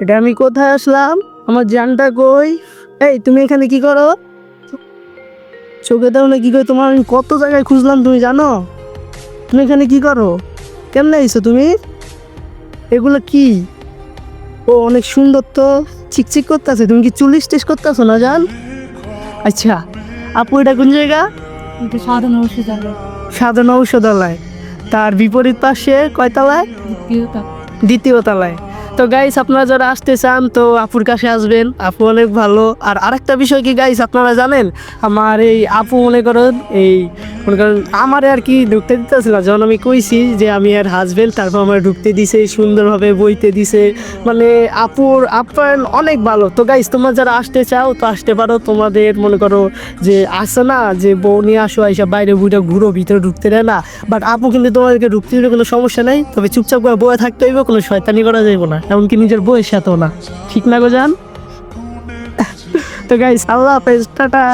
এটা আমি কোথায় আসলাম? আমার জানটা কই? এই তুমি এখানে কি করো? চোখে দাও না কি করে? তোমার আমি কত জায়গায় খুঁজলাম, তুমি জানো? তুমি এখানে কি করো? কেমনে আইছো তুমি? এগুলো কি? ও অনেক সুন্দর তো, চিকচিক করতেছে। তুমি কি চুল স্টেচ করতেছো না জান? আচ্ছা, আপু এটা কোন জায়গা? এটা সাধারণ ঔষধালয়। সাধন ঔষধালয়। তার বিপরীত পাশে কয়তলায়? দ্বিতীয়টা। দ্বিতীয় তলায়। তো গাইস, আপনারা যারা আসতে চান তো আপুর কাছে আসবেন, আপু অনেক ভালো। আর আরেকটা বিষয় কি গাইস, আপনারা জানেন আমার এই আপু মনে করেন আমারে আর কি ঢুকতে দিতেছিল যখন আমি কইছি যে আমি আর হাজবেন্ড, তারপর আমার ঢুকতে দিছে, সুন্দরভাবে বইতে দিছে। মানে আপুর আপ্যায়ন অনেক ভালো। তো গাইস, তোমরা যারা আসতে চাও তো আসতে পারো। তোমাদের মনে করো যে আসে না যে বউ নিয়ে আসো, এইসব বাইরে বুইটা ঘুরো, ভিতরে ঢুকতে দেয় না। বাট আপু কিন্তু তোমাদেরকে ঢুকতে দিলে কোনো সমস্যা নেই, তবে চুপচাপ করে বয়ে থাকতে হইবে, কোনো শয়তানি করা যাইব না, এমনকি নিজের বউয়ের সাথেও না। ঠিক না গো জান? তো গাইস, আল্লাহ হাফেজ, টাটা।